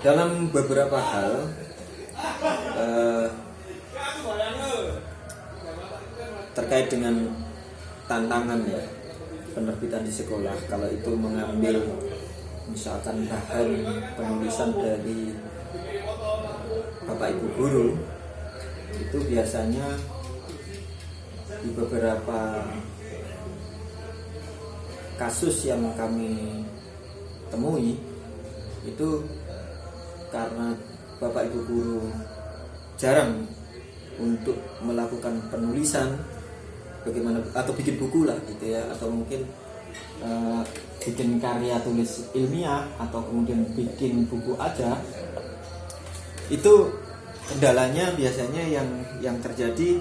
Dalam beberapa hal terkait dengan tantangan ya penerbitan di sekolah, kalau itu mengambil misalkan bahan penulisan dari Bapak Ibu guru, itu biasanya di beberapa kasus yang kami temui itu karena Bapak Ibu guru jarang untuk melakukan penulisan bagaimana, atau bikin buku lah gitu ya, atau mungkin bikin karya tulis ilmiah, atau kemudian bikin buku aja. Itu kendalanya biasanya yang terjadi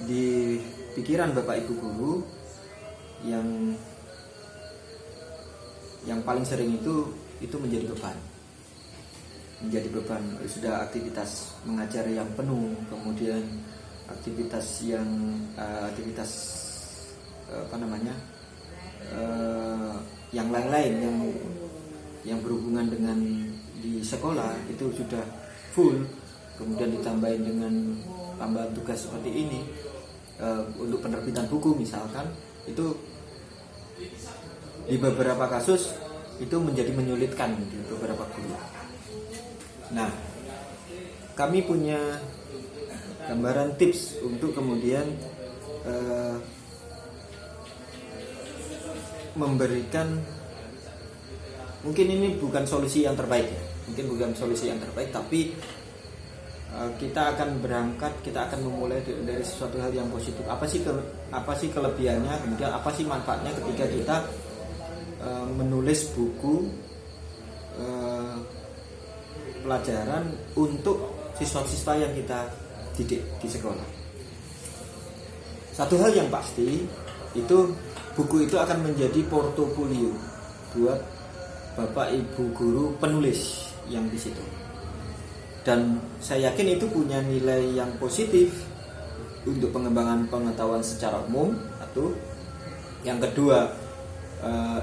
di pikiran Bapak Ibu guru, yang paling sering itu menjadi beban. Sudah aktivitas mengajar yang penuh, kemudian aktivitas yang lain-lain yang berhubungan dengan di sekolah itu sudah full, kemudian ditambahin dengan tambahan tugas seperti ini untuk penerbitan buku misalkan, itu di beberapa kasus itu menjadi menyulitkan di beberapa guru. Nah, kami punya gambaran tips untuk kemudian memberikan, mungkin ini bukan solusi yang terbaik ya, tapi kita akan memulai dari sesuatu hal yang positif. Apa sih kelebihannya, kemudian apa sih manfaatnya ketika kita menulis buku pelajaran untuk siswa-siswa yang kita didik di sekolah. Satu hal yang pasti, itu buku itu akan menjadi portofolio buat Bapak Ibu guru penulis yang di situ. Dan saya yakin itu punya nilai yang positif untuk pengembangan pengetahuan secara umum. Satu. Yang kedua,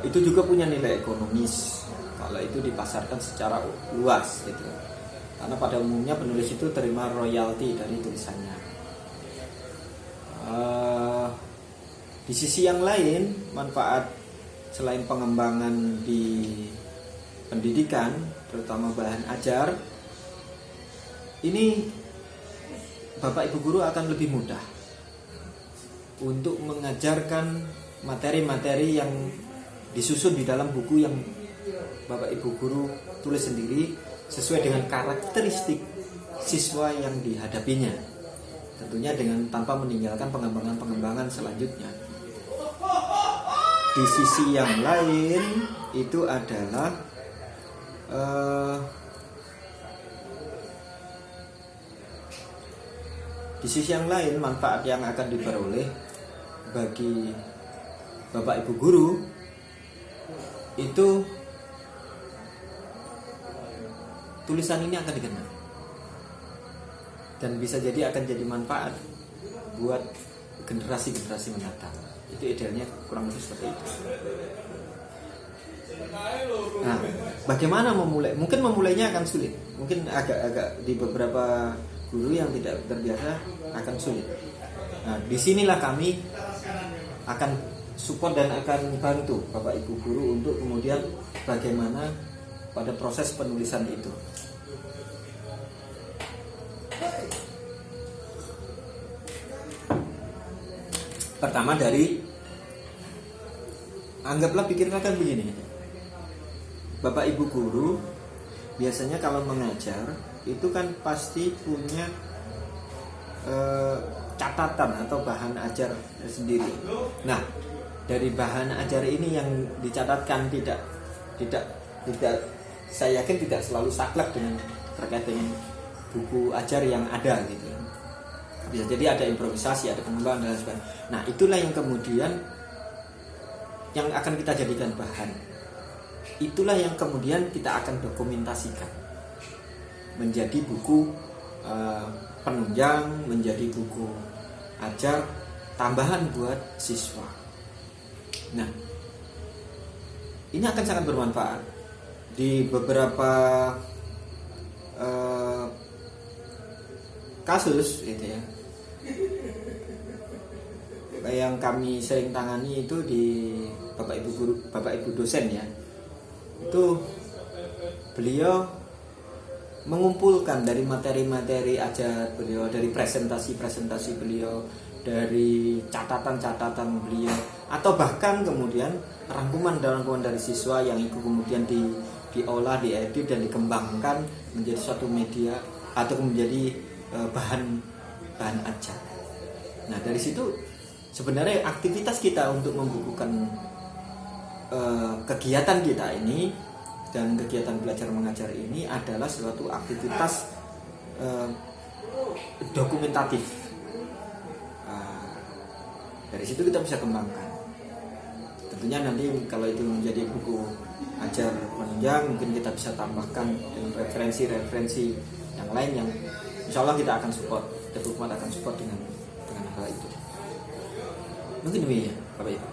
itu juga punya nilai ekonomis kalau itu dipasarkan secara luas gitu. Karena pada umumnya penulis itu terima royalti dari tulisannya. Di sisi yang lain, manfaat selain pengembangan di pendidikan, terutama bahan ajar, ini Bapak Ibu guru akan lebih mudah untuk mengajarkan materi-materi yang disusun di dalam buku yang Bapak Ibu guru tulis sendiri sesuai dengan karakteristik siswa yang dihadapinya, tentunya dengan tanpa meninggalkan pengembangan selanjutnya. Di sisi yang lain itu adalah manfaat yang akan diperoleh bagi Bapak Ibu guru itu, tulisan ini akan dikenal dan bisa jadi akan jadi manfaat buat generasi-generasi mendatang. Itu idealnya kurang lebih seperti itu. Nah, bagaimana memulai? Mungkin memulainya akan sulit. Mungkin agak di beberapa guru yang tidak terbiasa akan sulit. Nah, disinilah kami akan support dan akan bantu Bapak Ibu guru untuk kemudian bagaimana pada proses penulisan itu. Pertama anggaplah pikirkan begini. Bapak Ibu guru biasanya kalau mengajar itu kan pasti punya catatan atau bahan ajar sendiri. Nah, dari bahan ajar ini yang dicatatkan tidak saya yakin tidak selalu saklek terkait dengan buku ajar yang ada gitu. Bisa jadi ada improvisasi, ada pengembangan dan sebagainya. Nah, itulah yang kemudian yang akan kita jadikan bahan. Itulah yang kemudian kita akan dokumentasikan menjadi buku penunjang, menjadi buku ajar tambahan buat siswa. Nah, ini akan sangat bermanfaat di beberapa kasus gitu ya, yang kami sering tangani itu di bapak ibu guru, bapak ibu dosen ya, itu beliau mengumpulkan dari materi-materi ajar beliau, dari presentasi beliau, dari catatan-catatan beliau, atau bahkan kemudian rangkuman dari siswa yang itu kemudian diolah, diedit dan dikembangkan menjadi suatu media atau menjadi bahan ajar. Nah dari situ sebenarnya aktivitas kita untuk membukukan kegiatan kita ini dan kegiatan belajar mengajar ini adalah suatu aktivitas dokumentatif. Dari situ kita bisa kembangkan. Tentunya nanti kalau itu menjadi buku ajar penunjang, mungkin kita bisa tambahkan dengan referensi yang lain yang insya Allah kita akan support, Departemen akan support dengan hal itu. Mungkin demikian, Bapak Ibu.